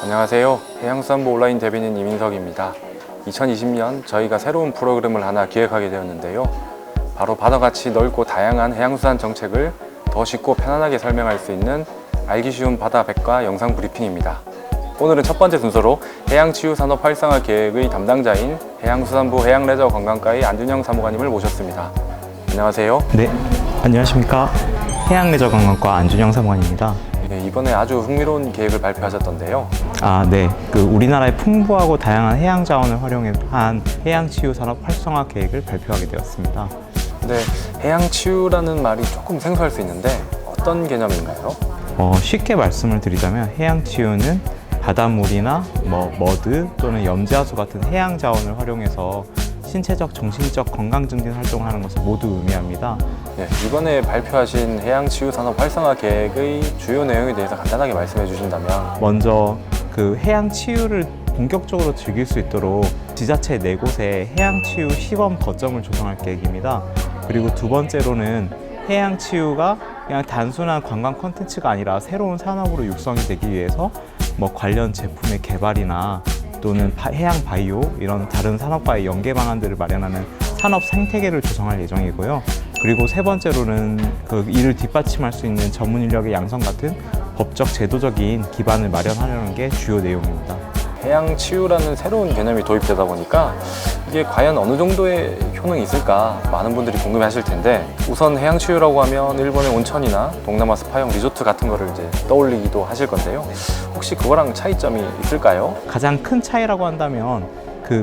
안녕하세요. 해양수산부 온라인 대변인 이민석입니다. 2020년 저희가 새로운 프로그램을 하나 기획하게 되었는데요. 바로 바다같이 넓고 다양한 해양수산 정책을 더 쉽고 편안하게 설명할 수 있는 알기 쉬운 바다 백과 영상 브리핑입니다. 오늘은 첫 번째 순서로 해양치유산업 활성화 계획의 담당자인 해양수산부 해양레저관광과의 안준영 사무관님을 모셨습니다. 안녕하세요. 네, 안녕하십니까. 해양레저관광과 안준영 사무관입니다. 네, 이번에 아주 흥미로운 계획을 발표하셨던데요. 네. 우리나라의 풍부하고 다양한 해양 자원을 활용한 해양치유산업 활성화 계획을 발표하게 되었습니다. 네, 해양치유라는 말이 조금 생소할 수 있는데 어떤 개념인가요? 쉽게 말씀을 드리자면 해양치유는 바닷물이나 머드 또는 염지하수 같은 해양 자원을 활용해서 신체적, 정신적 건강 증진 활동을 하는 것을 모두 의미합니다. 네, 이번에 발표하신 해양치유산업 활성화 계획의 주요 내용에 대해서 간단하게 말씀해 주신다면. 먼저 해양치유를 본격적으로 즐길 수 있도록 지자체 4곳에 해양치유 시범 거점을 조성할 계획입니다. 그리고 두 번째로는 해양치유가 그냥 단순한 관광 콘텐츠가 아니라 새로운 산업으로 육성이 되기 위해서 관련 제품의 개발이나 또는 해양 바이오 이런 다른 산업과의 연계 방안들을 마련하는 산업 생태계를 조성할 예정이고요. 그리고 세 번째로는 이를 뒷받침할 수 있는 전문 인력의 양성 같은 법적 제도적인 기반을 마련하려는 게 주요 내용입니다. 해양치유라는 새로운 개념이 도입되다 보니까 이게 과연 어느 정도의 효능이 있을까 많은 분들이 궁금해 하실 텐데, 우선 해양치유라고 하면 일본의 온천이나 동남아 스파형 리조트 같은 거를 이제 떠올리기도 하실 건데요. 혹시 그거랑 차이점이 있을까요? 가장 큰 차이라고 한다면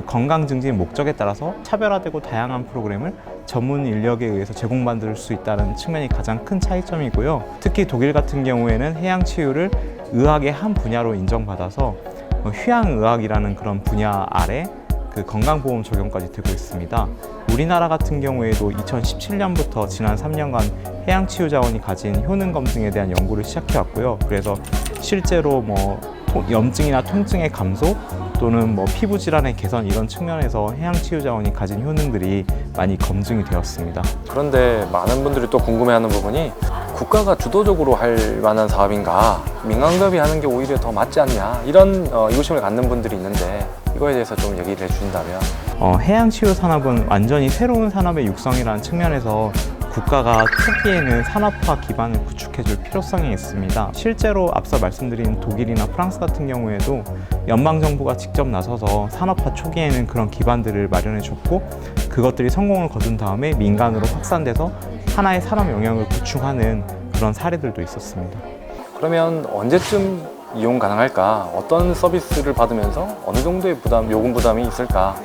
건강 증진 목적에 따라서 차별화되고 다양한 프로그램을 전문 인력에 의해서 제공받을 수 있다는 측면이 가장 큰 차이점이고요. 특히 독일 같은 경우에는 해양치유를 의학의 한 분야로 인정받아서 휴양의학이라는 그런 분야 아래 건강보험 적용까지 되고 있습니다. 우리나라 같은 경우에도 2017년부터 지난 3년간 해양치유 자원이 가진 효능 검증에 대한 연구를 시작해왔고요. 그래서 실제로 염증이나 통증의 감소 또는 피부 질환의 개선 이런 측면에서 해양치유 자원이 가진 효능들이 많이 검증이 되었습니다. 그런데 많은 분들이 또 궁금해하는 부분이 국가가 주도적으로 할 만한 사업인가, 민간기업이 하는 게 오히려 더 맞지 않냐, 이런 의구심을 갖는 분들이 있는데 이거에 대해서 좀 얘기를 해주신다면. 해양치유 산업은 완전히 새로운 산업의 육성이라는 측면에서 국가가 초기에는 산업화 기반을 구축해줄 필요성이 있습니다. 실제로 앞서 말씀드린 독일이나 프랑스 같은 경우에도 연방정부가 직접 나서서 산업화 초기에는 그런 기반들을 마련해줬고, 그것들이 성공을 거둔 다음에 민간으로 확산돼서 하나의 산업 영역을 구축하는 그런 사례들도 있었습니다. 그러면 언제쯤 이용 가능할까? 어떤 서비스를 받으면서 어느 정도의 요금 부담이 있을까?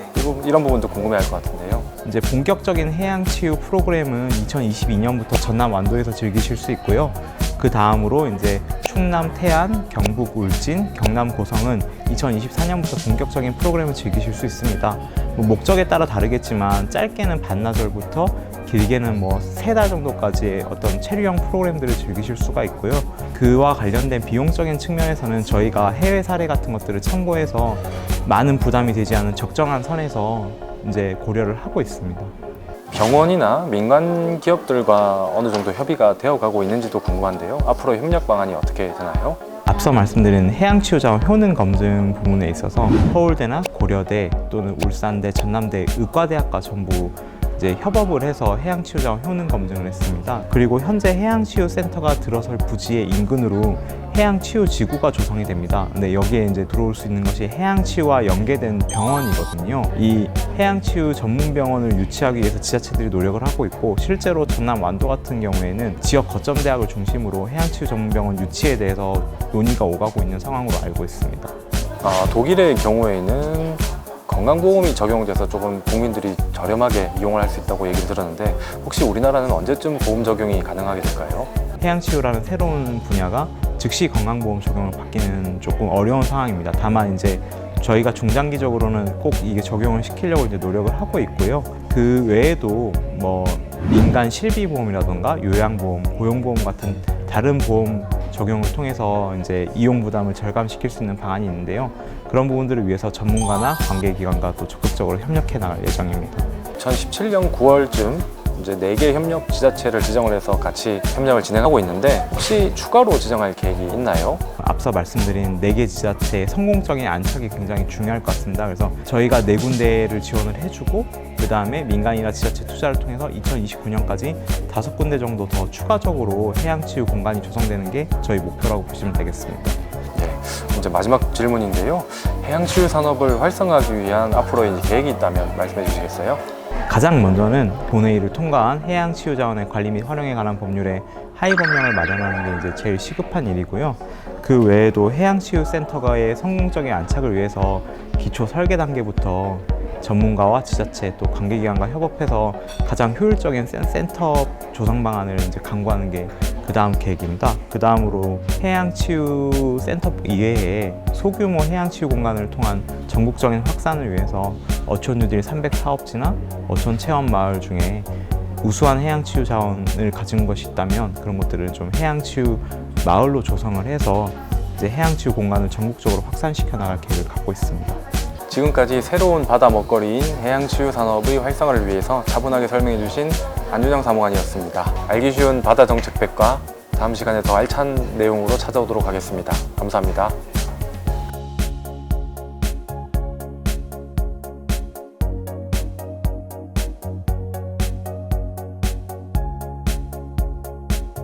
이런 부분도 궁금해할 것 같은데요. 이제 본격적인 해양치유 프로그램은 2022년부터 전남 완도에서 즐기실 수 있고요. 그 다음으로 이제 충남 태안, 경북 울진, 경남 고성은 2024년부터 본격적인 프로그램을 즐기실 수 있습니다. 목적에 따라 다르겠지만 짧게는 반나절부터 길게는 3달 정도까지의 어떤 체류형 프로그램들을 즐기실 수가 있고요. 그와 관련된 비용적인 측면에서는 저희가 해외 사례 같은 것들을 참고해서 많은 부담이 되지 않은 적정한 선에서 이제 고려를 하고 있습니다. 병원이나 민간 기업들과 어느 정도 협의가 되어가고 있는지도 궁금한데요. 앞으로 협력 방안이 어떻게 되나요? 앞서 말씀드린 해양치유자원 효능 검증 부분에 있어서 서울대나 고려대 또는 울산대, 전남대, 의과대학과 전부 이제 협업을 해서 해양치유자원 효능 검증을 했습니다. 그리고 현재 해양치유센터가 들어설 부지의 인근으로 해양치유지구가 조성이 됩니다. 근데 여기에 이제 들어올 수 있는 것이 해양치유와 연계된 병원이거든요. 이 해양치유 전문병원을 유치하기 위해서 지자체들이 노력을 하고 있고, 실제로 전남 완도 같은 경우에는 지역 거점대학을 중심으로 해양치유 전문병원 유치에 대해서 논의가 오가고 있는 상황으로 알고 있습니다. 독일의 경우에는 건강보험이 적용돼서 조금 국민들이 저렴하게 이용을 할 수 있다고 얘기를 들었는데, 혹시 우리나라는 언제쯤 보험 적용이 가능하게 될까요? 해양치유라는 새로운 분야가 즉시 건강보험 적용을 받기는 조금 어려운 상황입니다. 다만 이제 저희가 중장기적으로는 꼭 이게 적용을 시키려고 이제 노력을 하고 있고요. 그 외에도 민간 실비보험이라던가 요양보험, 고용보험 같은 다른 보험 적용을 통해서 이제 이용 부담을 절감시킬 수 있는 방안이 있는데요. 그런 부분들을 위해서 전문가나 관계기관과 또 적극적으로 협력해 나갈 예정입니다. 2017년 9월쯤 이제 4개 협력 지자체를 지정을 해서 같이 협력을 진행하고 있는데 혹시 추가로 지정할 계획이 있나요? 앞서 말씀드린 4개 지자체의 성공적인 안착이 굉장히 중요할 것 같습니다. 그래서 저희가 4군데를 지원을 해주고 그 다음에 민간이나 지자체 투자를 통해서 2029년까지 5군데 정도 더 추가적으로 해양치유 공간이 조성되는 게 저희 목표라고 보시면 되겠습니다. 네, 이제 마지막 질문인데요. 해양치유 산업을 활성화하기 위한 앞으로의 계획이 있다면 말씀해 주시겠어요? 가장 먼저는 본회의를 통과한 해양치유자원의 관리 및 활용에 관한 법률의 하위 법령을 마련하는 게 이제 제일 시급한 일이고요. 그 외에도 해양치유센터가의 성공적인 안착을 위해서 기초 설계 단계부터 전문가와 지자체 또 관계기관과 협업해서 가장 효율적인 센터 조성 방안을 이제 강구하는 게 그 다음 계획입니다. 그 다음으로 해양치유센터 이외에 소규모 해양치유 공간을 통한 전국적인 확산을 위해서 어촌 뉴딜 300사업지나 어촌 체험 마을 중에 우수한 해양치유 자원을 가진 것이 있다면 그런 것들을 좀 해양치유 마을로 조성을 해서 이제 해양치유 공간을 전국적으로 확산시켜 나갈 계획을 갖고 있습니다. 지금까지 새로운 바다 먹거리인 해양치유 산업의 활성화를 위해서 차분하게 설명해 주신 안준영 사무관이었습니다. 알기 쉬운 바다 정책백과 다음 시간에 더 알찬 내용으로 찾아오도록 하겠습니다. 감사합니다.